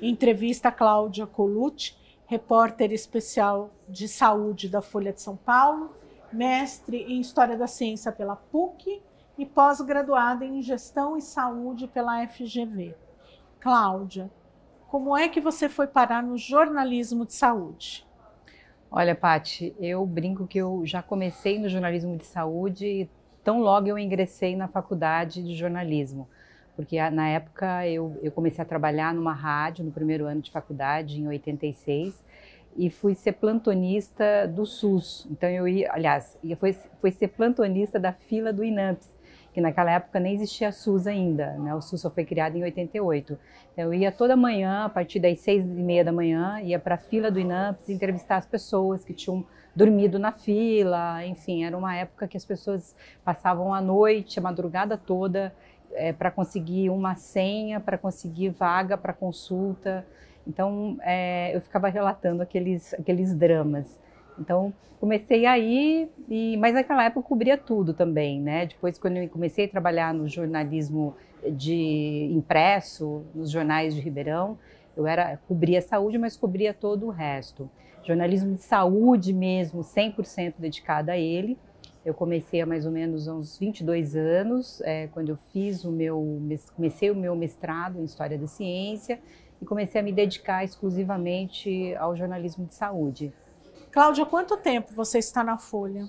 Entrevista a Cláudia Colucci, repórter especial de saúde da Folha de São Paulo, mestre em História da Ciência pela PUC e pós-graduada em Gestão e Saúde pela FGV. Cláudia, como é que você foi parar no jornalismo de saúde? Olha, Paty, eu brinco que eu já comecei no jornalismo de saúde tão logo eu ingressei na faculdade de jornalismo, porque na época eu comecei a trabalhar numa rádio no primeiro ano de faculdade, em 86, e fui ser plantonista do SUS. Então eu ia, aliás, fui ser plantonista da fila do INAMPS, que naquela época nem existia SUS ainda, né? O SUS só foi criado em 88. Então eu ia toda manhã, a partir das 6h30 da manhã, ia para a fila do INAMPS entrevistar as pessoas que tinham dormido na fila. Enfim, era uma época que as pessoas passavam a noite, a madrugada toda, para conseguir uma senha, para conseguir vaga para consulta. Então eu ficava relatando aqueles dramas. Então comecei aí, mas naquela época eu cobria tudo também, né? Depois, quando eu comecei a trabalhar no jornalismo de impresso, nos jornais de Ribeirão, cobria saúde, mas cobria todo o resto. Jornalismo de saúde mesmo, 100% dedicada a ele. Eu comecei há mais ou menos uns 22 anos, quando eu comecei o meu mestrado em História da Ciência e comecei a me dedicar exclusivamente ao jornalismo de saúde. Cláudia, quanto tempo você está na Folha?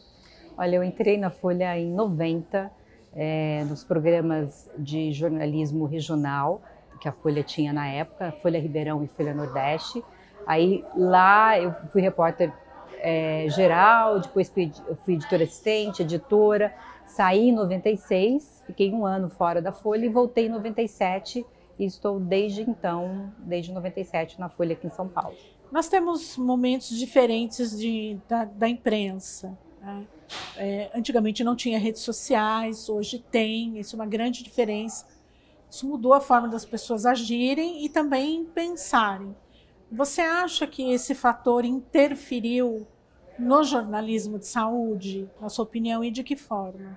Olha, eu entrei na Folha em 90, nos programas de jornalismo regional que a Folha tinha na época, Folha Ribeirão e Folha Nordeste. Aí lá eu fui repórter geral, depois fui editora assistente, editora, saí em 96, fiquei um ano fora da Folha e voltei em 97 e estou desde 97 na Folha aqui em São Paulo. Nós temos momentos diferentes da imprensa, né? Antigamente não tinha redes sociais, hoje tem, isso é uma grande diferença. Isso mudou a forma das pessoas agirem e também pensarem. Você acha que esse fator interferiu no jornalismo de saúde, na sua opinião, e de que forma?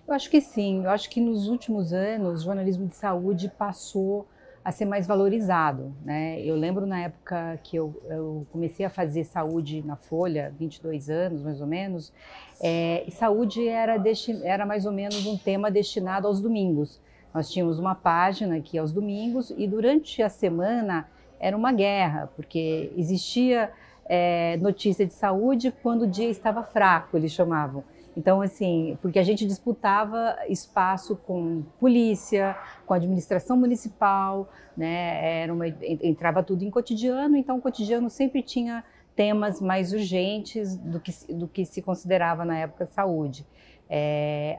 Eu acho que sim, eu acho que nos últimos anos o jornalismo de saúde passou a ser mais valorizado, né? Eu lembro na época que eu comecei a fazer saúde na Folha, 22 anos mais ou menos, e saúde era mais ou menos um tema destinado aos domingos. Nós tínhamos uma página aqui aos domingos e durante a semana era uma guerra, porque existia notícia de saúde quando o dia estava fraco, eles chamavam. Então, assim, porque a gente disputava espaço com polícia, com a administração municipal, né? Entrava tudo em cotidiano, então o cotidiano sempre tinha temas mais urgentes do que se considerava na época saúde.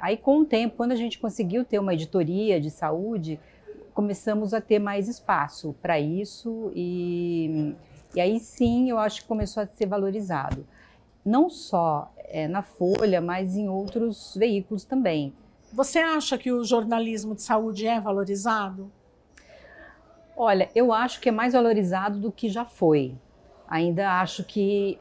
Aí, com o tempo, quando a gente conseguiu ter uma editoria de saúde, começamos a ter mais espaço para isso e aí sim eu acho que começou a ser valorizado. Não só na Folha, mas em outros veículos também. Você acha que o jornalismo de saúde é valorizado? Olha, eu acho que é mais valorizado do que já foi. Ainda acho que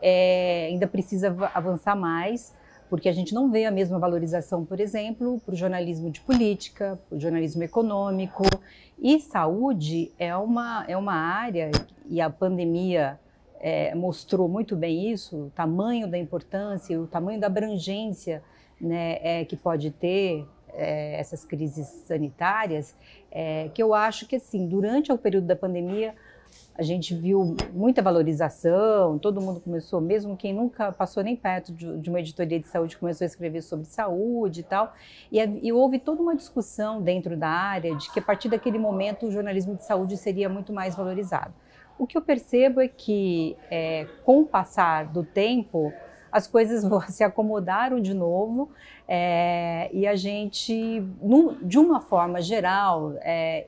ainda precisa avançar mais, porque a gente não vê a mesma valorização, por exemplo, para o jornalismo de política, para o jornalismo econômico. E saúde é uma área, e a pandemia mostrou muito bem isso, o tamanho da importância, o tamanho da abrangência, né, que pode ter essas crises sanitárias, que eu acho que assim, durante o período da pandemia a gente viu muita valorização, todo mundo começou, mesmo quem nunca passou nem perto de uma editoria de saúde, começou a escrever sobre saúde e tal, e houve toda uma discussão dentro da área de que a partir daquele momento o jornalismo de saúde seria muito mais valorizado. O que eu percebo é que, com o passar do tempo, as coisas se acomodaram de novo e a gente, de uma forma geral,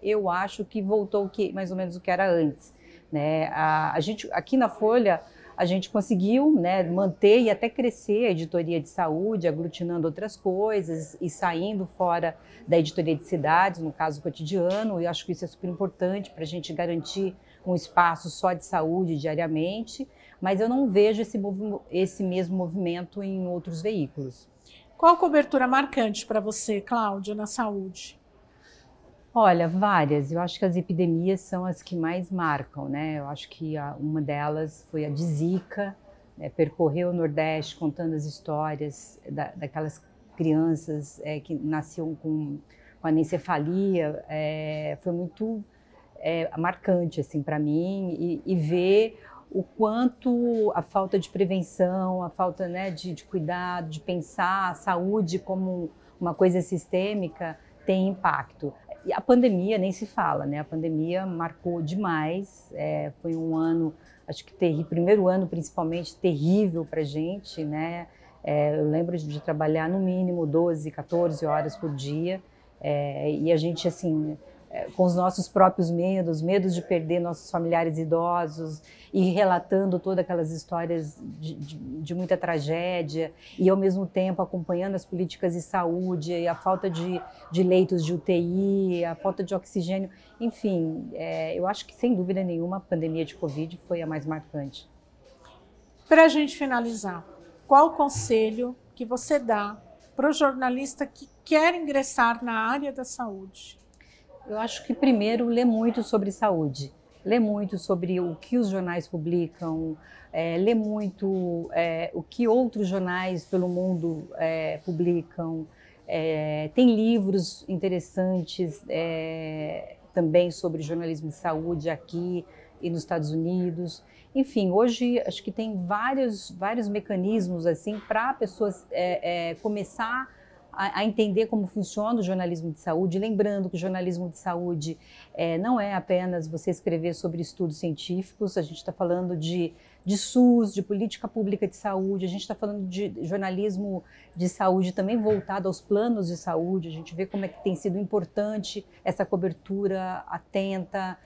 eu acho que voltou mais ou menos o que era antes, né? A gente, aqui na Folha, a gente conseguiu, né, manter e até crescer a editoria de saúde, aglutinando outras coisas e saindo fora da editoria de cidades, no caso cotidiano, e acho que isso é super importante para a gente garantir um espaço só de saúde diariamente, mas eu não vejo esse mesmo movimento em outros veículos. Qual cobertura marcante para você, Cláudia, na saúde? Olha, várias. Eu acho que as epidemias são as que mais marcam, né? Eu acho que uma delas foi a de Zika, né? Percorreu o Nordeste contando as histórias daquelas crianças que nasciam com anencefalia. Foi muito marcante assim, para mim e ver o quanto a falta de prevenção, a falta, né, de cuidado, de pensar a saúde como uma coisa sistêmica tem impacto. E a pandemia nem se fala, né? A pandemia marcou demais, foi um ano, acho que primeiro ano principalmente, terrível para a gente, né? Eu lembro de trabalhar no mínimo 12, 14 horas por dia, e a gente, assim, com os nossos próprios medos de perder nossos familiares idosos e relatando todas aquelas histórias de muita tragédia e, ao mesmo tempo, acompanhando as políticas de saúde e a falta de leitos de UTI, a falta de oxigênio. Enfim, eu acho que, sem dúvida nenhuma, a pandemia de Covid foi a mais marcante. Para a gente finalizar, qual o conselho que você dá para o jornalista que quer ingressar na área da saúde? Eu acho que, primeiro, lê muito sobre saúde, lê muito sobre o que os jornais publicam, lê muito o que outros jornais pelo mundo publicam. Tem livros interessantes também sobre jornalismo de saúde aqui e nos Estados Unidos. Enfim, hoje acho que tem vários mecanismos assim para pessoas começar a entender como funciona o jornalismo de saúde, lembrando que o jornalismo de saúde não é apenas você escrever sobre estudos científicos, a gente está falando de SUS, de política pública de saúde, a gente está falando de jornalismo de saúde também voltado aos planos de saúde, a gente vê como é que tem sido importante essa cobertura atenta,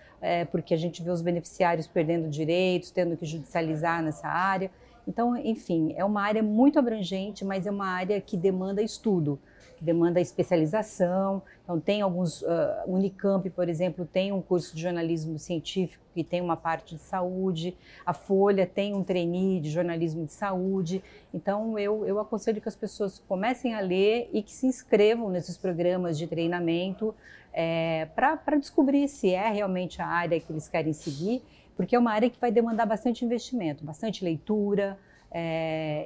porque a gente vê os beneficiários perdendo direitos, tendo que judicializar nessa área. Então, enfim, é uma área muito abrangente, mas é uma área que demanda estudo, que demanda especialização. Então, tem alguns... Unicamp, por exemplo, tem um curso de jornalismo científico que tem uma parte de saúde. A Folha tem um trainee de jornalismo de saúde. Então, eu aconselho que as pessoas comecem a ler e que se inscrevam nesses programas de treinamento para descobrir se é realmente a área que eles querem seguir, porque é uma área que vai demandar bastante investimento, bastante leitura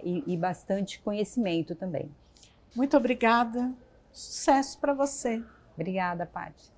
e bastante conhecimento também. Muito obrigada. Sucesso para você. Obrigada, Paty.